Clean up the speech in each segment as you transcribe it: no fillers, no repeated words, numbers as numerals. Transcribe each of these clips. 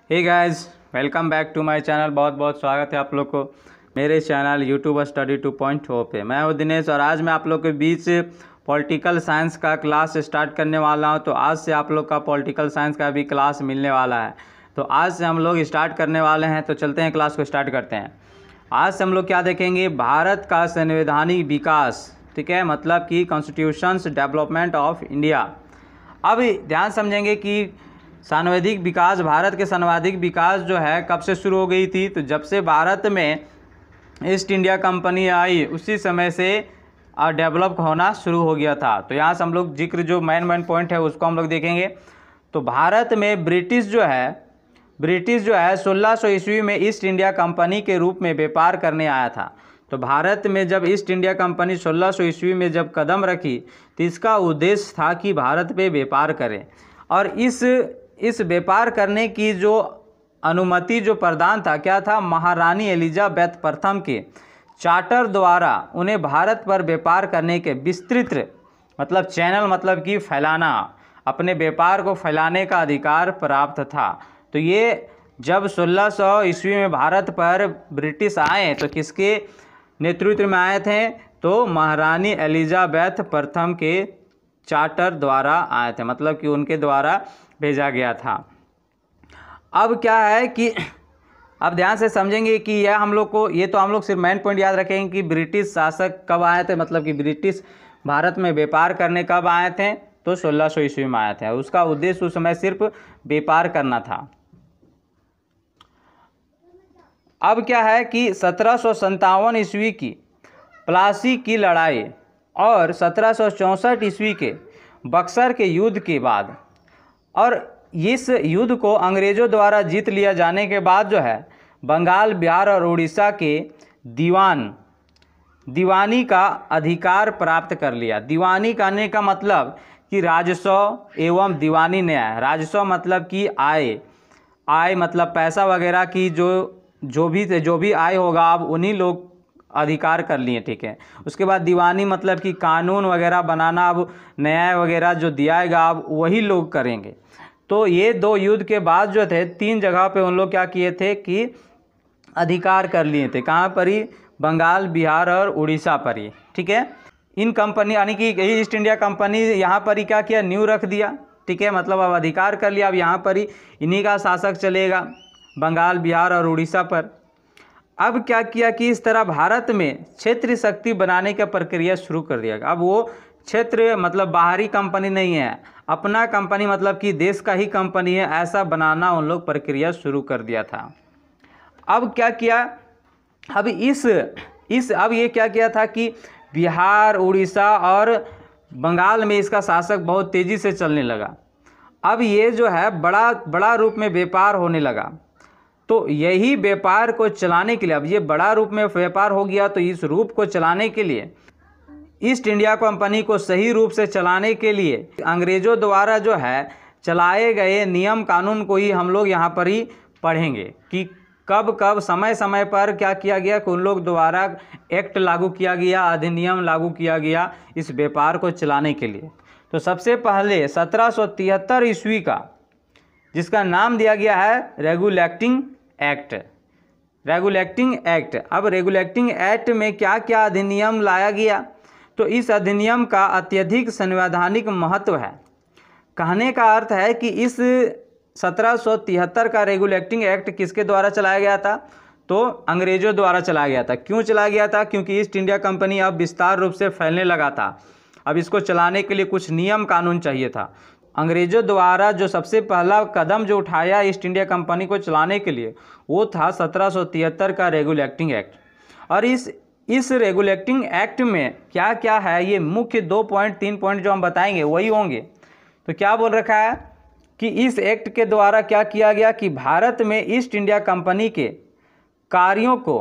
Hey guys, welcome back to my channel. बहुत बहुत स्वागत है आप लोग को मेरे चैनल यूट्यूब स्टडी 2.0 पे। मैं हूं दिनेश और आज मैं आप लोग के बीच पॉलिटिकल साइंस का क्लास स्टार्ट करने वाला हूं। तो आज से आप लोग का पॉलिटिकल साइंस का भी क्लास मिलने वाला है। तो आज से हम लोग स्टार्ट करने वाले हैं। तो चलते हैं, क्लास को स्टार्ट करते हैं। आज से हम लोग क्या देखेंगे, भारत का संवैधानिक विकास, ठीक है, मतलब कि कॉन्स्टिट्यूशंस डेवलपमेंट ऑफ इंडिया। अब ध्यान समझेंगे कि सांविधिक विकास, भारत के सांविधिक विकास जो है कब से शुरू हो गई थी। तो जब से भारत में ईस्ट इंडिया कंपनी आई उसी समय से डेवलप होना शुरू हो गया था। तो यहाँ से हम लोग जिक्र जो मेन पॉइंट है उसको हम लोग देखेंगे। तो भारत में ब्रिटिश जो है 1600 ईस्वी में ईस्ट इंडिया कंपनी के रूप में व्यापार करने आया था। तो भारत में जब ईस्ट इंडिया कंपनी 1600 ईस्वी में जब कदम रखी तो इसका उद्देश्य था कि भारत पे व्यापार करें। और इस व्यापार करने की जो अनुमति जो प्रदान था, क्या था, महारानी एलिजाबेथ प्रथम के चार्टर द्वारा उन्हें भारत पर व्यापार करने के विस्तृत मतलब चैनल मतलब कि फैलाना, अपने व्यापार को फैलाने का अधिकार प्राप्त था। तो ये जब 1600 ईस्वी में भारत पर ब्रिटिश आए तो किसके नेतृत्व में आए थे, तो महारानी एलिजाबेथ प्रथम के चार्टर द्वारा आए थे, मतलब कि उनके द्वारा भेजा गया था। अब क्या है कि अब ध्यान से समझेंगे कि यह हम लोग को, ये तो हम लोग सिर्फ मेन पॉइंट याद रखेंगे कि ब्रिटिश शासक कब आए थे, मतलब कि ब्रिटिश भारत में व्यापार करने कब आए थे, तो 1600 ईस्वी में आए थे। उसका उद्देश्य उस समय सिर्फ व्यापार करना था। अब क्या है कि 1757 ईस्वी की प्लासी की लड़ाई और 1764 ईस्वी के बक्सर के युद्ध के बाद और इस युद्ध को अंग्रेज़ों द्वारा जीत लिया जाने के बाद जो है बंगाल, बिहार और उड़ीसा के दीवानी का अधिकार प्राप्त कर लिया। दीवानी करने का मतलब कि राजस्व एवं दीवानी न्याय। राजस्व मतलब कि आय मतलब पैसा वगैरह की जो भी आय होगा अब उन्हीं लोग अधिकार कर लिए, ठीक है। उसके बाद दीवानी मतलब कि कानून वगैरह बनाना, अब न्याय वगैरह जो दियाएगा अब वही लोग करेंगे। तो ये दो युद्ध के बाद जो थे 3 जगह पे उन लोग क्या किए थे कि अधिकार कर लिए थे। कहाँ पर ही, बंगाल, बिहार और उड़ीसा पर ही, ठीक है। इन कंपनी यानी कि ईस्ट इंडिया कंपनी यहाँ पर ही क्या किया, न्यू रख दिया, ठीक है, मतलब अब अधिकार कर लिया। अब यहाँ पर ही इन्हीं का शासक चलेगा, बंगाल, बिहार और उड़ीसा पर। अब क्या किया कि इस तरह भारत में क्षेत्रीय शक्ति बनाने का प्रक्रिया शुरू कर दिया। अब वो क्षेत्र मतलब बाहरी कंपनी नहीं है, अपना कंपनी मतलब कि देश का ही कंपनी है, ऐसा बनाना उन लोग प्रक्रिया शुरू कर दिया था। अब क्या किया, अब अब ये क्या किया था कि बिहार, उड़ीसा और बंगाल में इसका शासक बहुत तेज़ी से चलने लगा। अब ये जो है बड़ा रूप में व्यापार होने लगा। तो यही व्यापार को चलाने के लिए, अब ये बड़ा रूप में व्यापार हो गया, तो इस रूप को चलाने के लिए, ईस्ट इंडिया कंपनी को सही रूप से चलाने के लिए अंग्रेज़ों द्वारा जो है चलाए गए नियम कानून को ही हम लोग यहाँ पर ही पढ़ेंगे कि कब समय पर क्या किया गया कि उन लोग द्वारा एक्ट लागू किया गया, अधिनियम लागू किया गया इस व्यापार को चलाने के लिए। तो सबसे पहले 1773 ईस्वी का, जिसका नाम दिया गया है रेगुलेटिंग एक्ट। अब रेगुलेटिंग एक्ट में क्या क्या अधिनियम लाया गया, तो इस अधिनियम का अत्यधिक संवैधानिक महत्व है। कहने का अर्थ है कि इस 1773 का रेगुलेटिंग एक्ट किसके द्वारा चलाया गया था, तो अंग्रेज़ों द्वारा चलाया गया था। क्यों चलाया गया था, क्योंकि ईस्ट इंडिया कंपनी अब विस्तार रूप से फैलने लगा था। अब इसको चलाने के लिए कुछ नियम कानून चाहिए था। अंग्रेज़ों द्वारा जो सबसे पहला कदम जो उठाया ईस्ट इंडिया कंपनी को चलाने के लिए वो था 1773 का रेगुलेटिंग एक्ट। और इस रेगुलेटिंग एक्ट में क्या क्या है, ये मुख्य 3 पॉइंट जो हम बताएंगे वही होंगे। तो क्या बोल रखा है कि इस एक्ट के द्वारा क्या किया गया कि भारत में ईस्ट इंडिया कंपनी के कार्यों को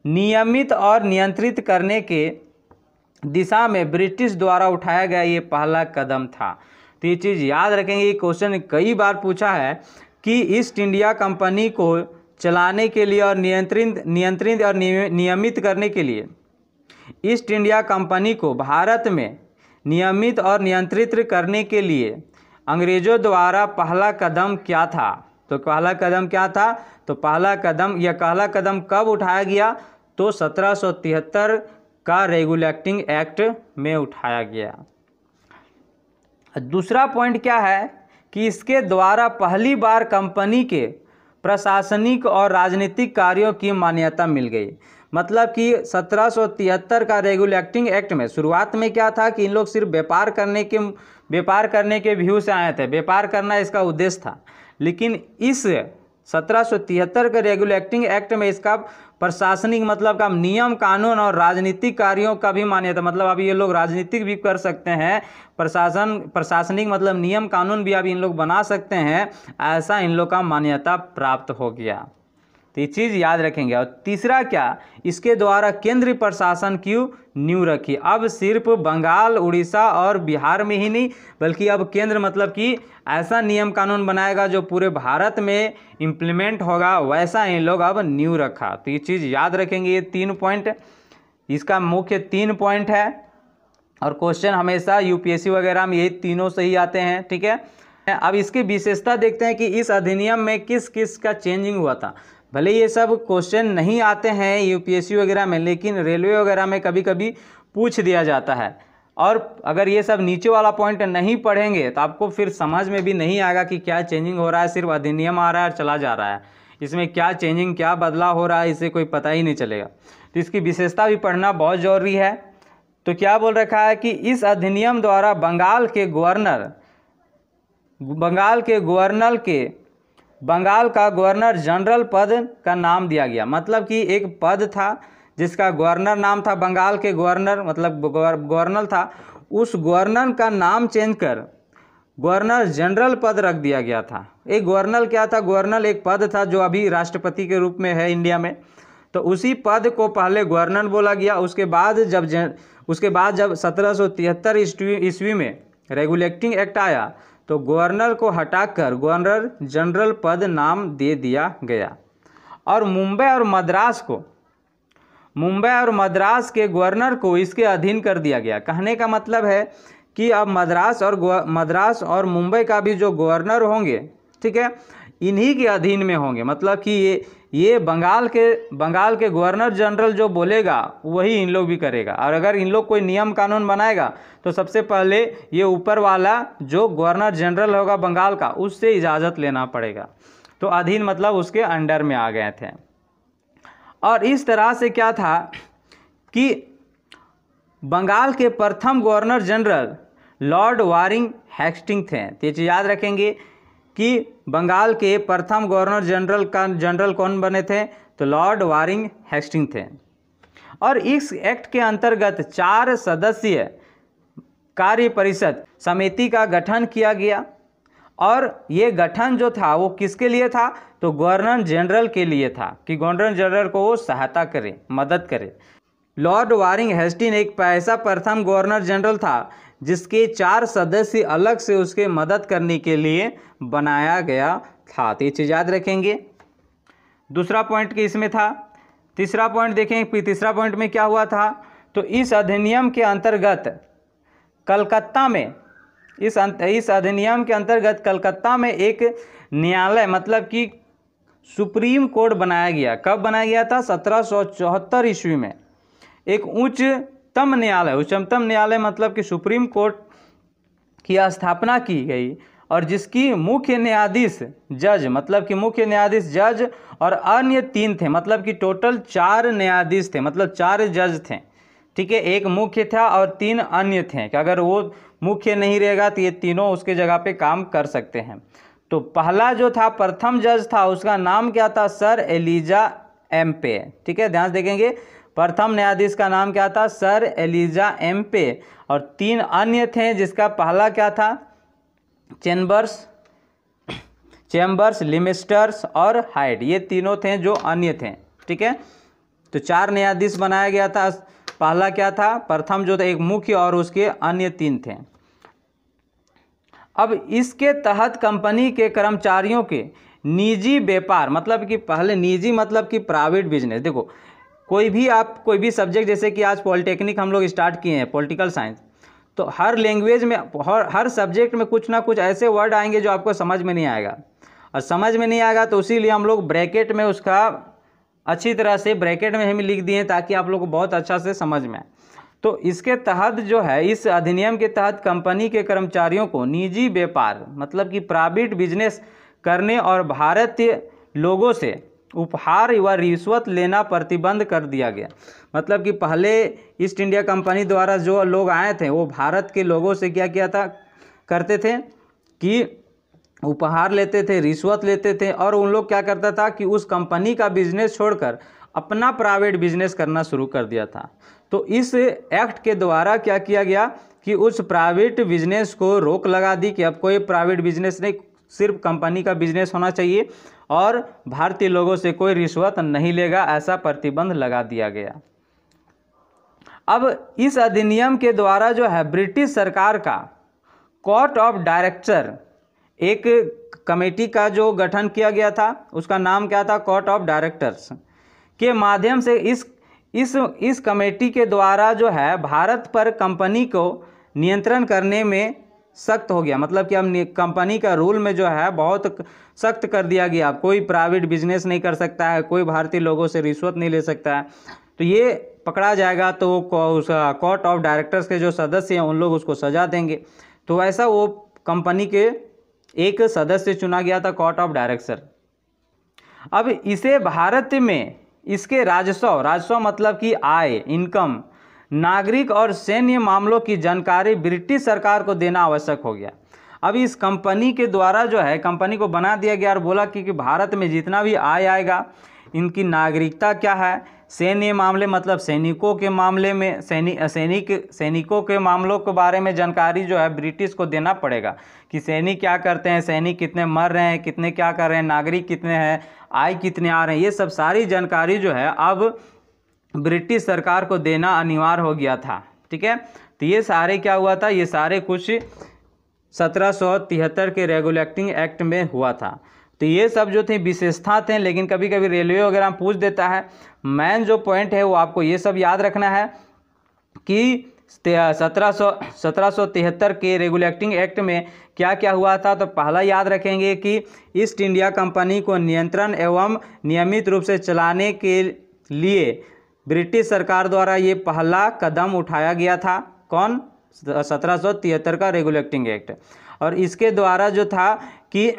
नियमित और नियंत्रित करने के दिशा में ब्रिटिश द्वारा उठाया गया ये पहला कदम था। तो ये चीज़ याद रखेंगे, ये क्वेश्चन कई बार पूछा है कि ईस्ट इंडिया कंपनी को चलाने के लिए और नियंत्रित और नियमित करने के लिए ईस्ट इंडिया कंपनी को भारत में नियमित और नियंत्रित करने के लिए अंग्रेज़ों द्वारा पहला कदम क्या था। तो पहला कदम क्या था? तो पहला कदम कब उठाया गया? तो 1773 का रेगुलेटिंग एक्ट में उठाया गया। दूसरा पॉइंट क्या है कि इसके द्वारा पहली बार कंपनी के प्रशासनिक और राजनीतिक कार्यों की मान्यता मिल गई। मतलब कि 1773 का रेगुलेटिंग एक्ट में शुरुआत में क्या था कि इन लोग सिर्फ व्यापार करने के व्यू से आए थे, व्यापार करना इसका उद्देश्य था। लेकिन इस 1773 के रेगुलेटिंग एक्ट में इसका प्रशासनिक मतलब का नियम कानून और राजनीतिक कार्यों का भी मान्यता, मतलब अब ये लोग राजनीतिक भी कर सकते हैं, प्रशासनिक मतलब नियम कानून भी अब इन लोग बना सकते हैं, ऐसा इन लोग का मान्यता प्राप्त हो गया। तो ये चीज़ याद रखेंगे। और तीसरा क्या, इसके द्वारा केंद्रीय प्रशासन की नींव रखी। अब सिर्फ बंगाल, उड़ीसा और बिहार में ही नहीं, बल्कि अब केंद्र मतलब कि ऐसा नियम कानून बनाएगा जो पूरे भारत में इम्प्लीमेंट होगा, वैसा इन लोग अब नींव रखा। तो ये चीज़ याद रखेंगे। ये 3 पॉइंट इसका मुख्य 3 पॉइंट है और क्वेश्चन हमेशा यूपीएससी वगैरह में यही तीनों से ही आते हैं। ठीक है, अब इसकी विशेषता देखते हैं कि इस अधिनियम में किस किस का चेंजिंग हुआ था। भले ये सब क्वेश्चन नहीं आते हैं यूपीएससी वगैरह में, लेकिन रेलवे वगैरह में कभी कभी पूछ दिया जाता है। और अगर ये सब नीचे वाला पॉइंट नहीं पढ़ेंगे तो आपको फिर समझ में भी नहीं आएगा कि क्या चेंजिंग हो रहा है। सिर्फ अधिनियम आ रहा है और चला जा रहा है, इसमें क्या चेंजिंग, क्या बदलाव हो रहा है, इसे कोई पता ही नहीं चलेगा। तो इसकी विशेषता भी पढ़ना बहुत ज़रूरी है। तो क्या बोल रखा है कि इस अधिनियम द्वारा बंगाल का गवर्नर जनरल पद का नाम दिया गया। मतलब कि एक पद था जिसका गवर्नर नाम था, बंगाल के गवर्नर मतलब गवर्नर था, उस गवर्नर का नाम चेंज कर गवर्नर जनरल पद रख दिया गया था। एक गवर्नर क्या था? गवर्नर एक पद था जो अभी राष्ट्रपति के रूप में है इंडिया में। तो उसी पद को पहले गवर्नर बोला गया। उसके बाद जब 1773 ईस्वी में रेगुलेटिंग एक्ट आया तो गवर्नर को हटाकर गवर्नर जनरल पद नाम दे दिया गया। और मुंबई और मद्रास के गवर्नर को इसके अधीन कर दिया गया। कहने का मतलब है कि अब मद्रास और मुंबई का भी जो गवर्नर होंगे, ठीक है, इन्हीं के अधीन में होंगे। मतलब कि ये बंगाल के गवर्नर जनरल जो बोलेगा वही इन लोग भी करेगा। और अगर इन लोग कोई नियम कानून बनाएगा तो सबसे पहले ये ऊपर वाला जो गवर्नर जनरल होगा बंगाल का, उससे इजाज़त लेना पड़ेगा। तो अधीन मतलब उसके अंडर में आ गए थे। और इस तरह से क्या था कि बंगाल के प्रथम governor general Lord Warring Hasting थे। तो ये याद रखेंगे कि बंगाल के प्रथम गवर्नर जनरल कौन बने थे? तो लॉर्ड वारिंग हेस्टिंग थे। और इस एक्ट के अंतर्गत 4 सदस्यीय कार्य परिषद समिति का गठन किया गया। और ये गठन जो था वो किसके लिए था? तो गवर्नर जनरल के लिए था कि गवर्नर जनरल को वो सहायता करे, मदद करे। लॉर्ड वारिंग हेस्टिंग एक ऐसा प्रथम गवर्नर जनरल था जिसके 4 सदस्य अलग से उसके मदद करने के लिए बनाया गया था। तो ये चीज़ याद रखेंगे। दूसरा पॉइंट कि इसमें था। तीसरा पॉइंट देखें, तीसरा पॉइंट में क्या हुआ था? तो इस अधिनियम के अंतर्गत कलकत्ता में इस अधिनियम के अंतर्गत कलकत्ता में एक न्यायालय मतलब कि सुप्रीम कोर्ट बनाया गया। कब बनाया गया था? 1774 ईस्वी में। एक उच्चतम न्यायालय मतलब कि सुप्रीम कोर्ट की स्थापना की गई और जिसकी मुख्य न्यायाधीश जज और अन्य 3 थे। मतलब कि टोटल 4 न्यायाधीश थे, मतलब 4 जज थे। ठीक है, एक मुख्य था और 3 अन्य थे कि अगर वो मुख्य नहीं रहेगा तो ये तीनों उसके जगह पे काम कर सकते हैं। तो पहला जो था प्रथम जज था उसका नाम क्या था? Sir Elijah Impey. ठीक है, ध्यान देखेंगे, प्रथम न्यायाधीश का नाम क्या था? Sir Elijah Impey. और 3 अन्य थे जिसका पहला क्या था? चेम्बर्स, लिमिस्टर्स और हाइड। ये तीनों थे जो अन्य थे। ठीक है, तो 4 न्यायाधीश बनाया गया था। पहला क्या था? प्रथम जो था एक मुख्य और उसके अन्य 3 थे। अब इसके तहत कंपनी के कर्मचारियों के निजी व्यापार, मतलब कि पहले निजी मतलब कि प्राइवेट बिजनेस। देखो कोई भी सब्जेक्ट, जैसे कि आज पॉलिटेक्निक हम लोग स्टार्ट किए हैं, पॉलिटिकल साइंस, तो हर लैंग्वेज में हर सब्जेक्ट में कुछ ना कुछ ऐसे वर्ड आएंगे जो आपको समझ में नहीं आएगा। और समझ में नहीं आएगा तो इसीलिए हम लोग ब्रैकेट में उसका अच्छी तरह से ब्रैकेट में हम लिख दिए ताकि आप लोग को बहुत अच्छा से समझ में आए। तो इसके तहत जो है, इस अधिनियम के तहत कंपनी के कर्मचारियों को निजी व्यापार मतलब कि प्राइवेट बिजनेस करने और भारतीय लोगों से उपहार व रिश्वत लेना प्रतिबंध कर दिया गया। मतलब कि पहले ईस्ट इंडिया कंपनी द्वारा जो लोग आए थे वो भारत के लोगों से क्या किया था, करते थे कि उपहार लेते थे, रिश्वत लेते थे, और उन लोग क्या करता था कि उस कंपनी का बिजनेस छोड़कर अपना प्राइवेट बिजनेस करना शुरू कर दिया था। तो इस एक्ट के द्वारा क्या किया गया कि उस प्राइवेट बिजनेस को रोक लगा दी कि अब कोई प्राइवेट बिजनेस नहीं, सिर्फ कंपनी का बिजनेस होना चाहिए और भारतीय लोगों से कोई रिश्वत नहीं लेगा, ऐसा प्रतिबंध लगा दिया गया। अब इस अधिनियम के द्वारा जो है ब्रिटिश सरकार का कोर्ट ऑफ डायरेक्टर, एक कमेटी का जो गठन किया गया था उसका नाम क्या था, कोर्ट ऑफ डायरेक्टर्स के माध्यम से इस कमेटी के द्वारा जो है भारत पर कंपनी को नियंत्रण करने में सख्त हो गया। मतलब कि अब कंपनी का रूल में जो है बहुत सख्त कर दिया गया, कोई प्राइवेट बिजनेस नहीं कर सकता है, कोई भारतीय लोगों से रिश्वत नहीं ले सकता है। तो ये पकड़ा जाएगा तो कोर्ट ऑफ डायरेक्टर्स के जो सदस्य हैं उन लोग उसको सजा देंगे। तो ऐसा वो कंपनी के एक सदस्य चुना गया था, कोर्ट ऑफ डायरेक्टर। अब इसे भारत में इसके राजस्व मतलब कि आय, इनकम, नागरिक और सैन्य मामलों की जानकारी ब्रिटिश सरकार को देना आवश्यक हो गया। अब इस कंपनी के द्वारा जो है कंपनी को बना दिया गया और बोला कि भारत में जितना भी आय आएगा, इनकी नागरिकता क्या है, सैन्य मामले मतलब सैनिकों के मामले में सैनिकों के मामलों के बारे में जानकारी जो है ब्रिटिश को देना पड़ेगा कि सैनिक क्या करते हैं, सैनिक कितने मर रहे हैं, कितने क्या कर रहे हैं, नागरिक कितने हैं, आय कितने आ रहे हैं, ये सब सारी जानकारी जो है अब ब्रिटिश सरकार को देना अनिवार्य हो गया था। ठीक है, तो ये सारे क्या हुआ था, ये सारे कुछ 1773 के रेगुलेटिंग एक्ट में हुआ था। तो ये सब जो थे विशेषता थे, लेकिन कभी कभी रेलवे वगैरह पूछ देता है। मेन जो पॉइंट है वो आपको ये सब याद रखना है कि 1773 के रेगुलेटिंग एक्ट में क्या क्या हुआ था। तो पहला याद रखेंगे कि ईस्ट इंडिया कंपनी को नियंत्रण एवं नियमित रूप से चलाने के लिए ब्रिटिश सरकार द्वारा ये पहला कदम उठाया गया था। कौन? 1773 का रेगुलेटिंग एक्ट। और इसके द्वारा जो था कि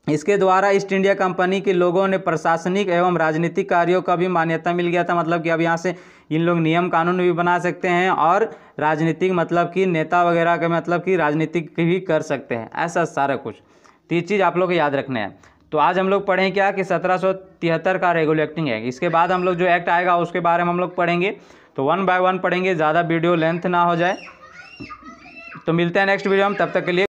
इसके द्वारा ईस्ट इंडिया कंपनी के लोगों ने प्रशासनिक एवं राजनीतिक कार्यों का भी मान्यता मिल गया था। मतलब कि अब यहाँ से इन लोग नियम कानून भी बना सकते हैं और राजनीतिक मतलब कि नेता वगैरह का मतलब कि राजनीतिक भी कर सकते हैं, ऐसा सारा कुछ। तो ये चीज़ आप लोग को याद रखना है। तो आज हम लोग पढ़ें क्या कि 1773 का रेगुलेटिंग एक्ट। इसके बाद हम लोग जो एक्ट आएगा उसके बारे में हम लोग पढ़ेंगे। तो 1 बाय 1 पढ़ेंगे, ज़्यादा वीडियो लेंथ ना हो जाए। तो मिलते हैं नेक्स्ट वीडियो में, तब तक के लिए।